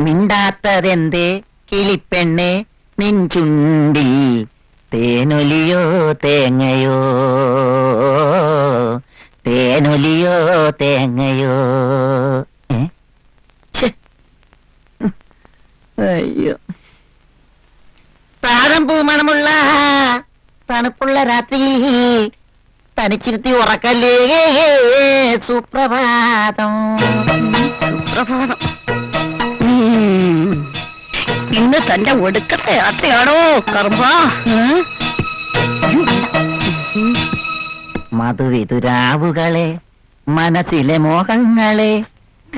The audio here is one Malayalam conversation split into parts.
മിണ്ടാത്തതെന്തേ കിളിപ്പെണ്ണെ നിൻചുണ്ടിൽ തേനൊലിയോ തേങ്ങയോ തേനൊലിയോ തേങ്ങയോ. അയ്യോ, താഴമ്പൂ മണമുള്ള തണുപ്പുള്ള രാത്രി തനിച്ചിരുത്തി ഉറക്കല്ലേ സുപ്രഭാതം. സുപ്രഭാതം. ഇന്ന് തന്റെ ഒടുക്കത്തെ യാത്രയാണോ കർമ്മ? മധുവിതുരാവുകളെ മനസ്സിലെ മോഹങ്ങളെ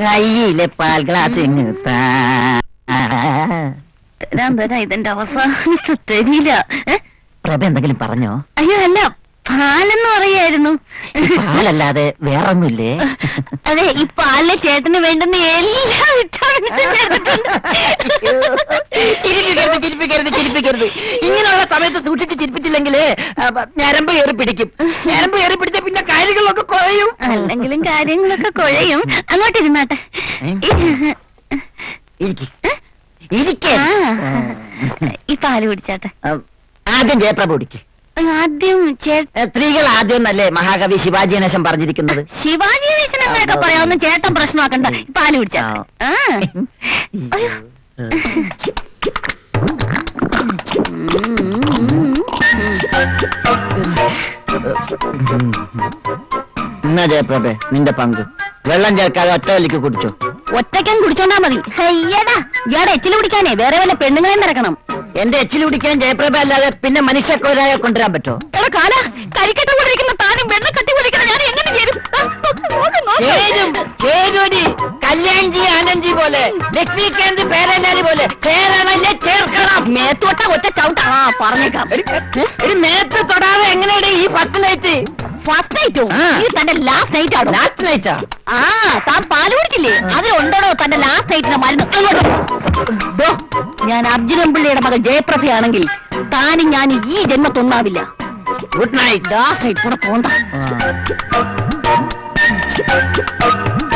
കയ്യിലെ പാൽ ഗ്ലാസ് തരാൻ ഇതിന്റെ അവസാനത്തെ തരില്ല. പ്രഭ എന്തെങ്കിലും പറഞ്ഞോ? അയ്യോ അല്ല, പാലെന്ന് പറയായിരുന്നു. പാലല്ലാതെ വേറൊന്നുമില്ലേ? അതെ, ഈ പാലിലെ ചേട്ടന് വേണ്ടുന്ന എല്ലാം ചിരിപ്പിക്കരുത്. ഇങ്ങനെയുള്ള സമയത്ത് സൂക്ഷിച്ച് ചിരിപ്പിച്ചില്ലെങ്കിൽ ഞരമ്പ് കയറി പിടിക്കും. ഞരമ്പ് കയറി പിടിച്ച പിന്നെ കാര്യങ്ങളൊക്കെ കുഴയും. അല്ലെങ്കിലും കാര്യങ്ങളൊക്കെ കുഴയും. അങ്ങോട്ടിരുന്നാട്ടെ. ഈ പാല് കുടിച്ചാട്ടെ. ആദ്യം ജയപ്രഭ കുടിക്ക്. ആദ്യം സ്ത്രീകൾ ആദ്യം എന്നല്ലേ മഹാകവി ശിവാജി ഗണേശൻ പറഞ്ഞിരിക്കുന്നത്? ശിവാജി ഗണേശൻ അങ്ങനെയൊക്കെ പറയാവുന്ന ചേട്ടൻ പ്രശ്നമാക്കണ്ട. പാല് കുടിച്ചാ. എന്നാ ജയപ്രഭ നിന്റെ പങ്ക്. വെള്ളം ചേർക്കാതെ ഒറ്റ വലിക്ക് കുടിച്ചോ. ഒറ്റയ്ക്കും കുടിച്ചോണ്ടാ മതി. അയ്യടാ, ഇയാടെ എച്ചിൽ കുടിക്കാനേ വേറെ വല്ല പെണ്ണുങ്ങളെയും നിറക്കണം. എന്റെ എച്ചിൽ കുടിക്കാൻ ജയപ്രഭ അല്ലാതെ പിന്നെ മനുഷ്യക്കോരായ കൊണ്ടുവരാൻ പറ്റോ? എടാ കാല, കരിക്കട്ട കൊണ്ടിരിക്കുന്ന താനും വെള്ളം കട്ടി കൊണ്ടിരിക്കുന്ന ഞാൻ എങ്ങനെ ചേരും? കല്യാൺജി ആനന്ദ്ജി പോലെ ലക്ഷ്മികാന്ത് പേരല്ലാരി പോലെ ചേരണല്ലേ ചേർക്കണം. മേത്തോട്ട ഒറ്റ ചവിട്ട. പറഞ്ഞേക്കാം. ഒരു മേത്ത് തൊടാതെ എങ്ങനെയാണ് ഈ ഫസ്റ്റ് നൈറ്റ്? ഫസ്റ്റ് നൈറ്റോ? ഇത് തന്റെ ലാസ്റ്റ് നൈറ്റ് ആണോ? ലാസ്റ്റ് നൈറ്റാ? താൻ പാല് കുടിച്ചില്ലേ? അതിലുണ്ടോ തന്റെ ലാസ്റ്റ് നൈറ്റിന്റെ മരുന്ന്? ഞാൻ അർജുനൻ പിള്ളയുടെ മകൾ ജയപ്രഭയാണെങ്കിൽ താനും ഞാൻ ഈ ജന്മത്തൊന്നാവില്ല. Good night. ലാസ്റ്റ് നൈറ്റ് കൂടെ പോണ്ട.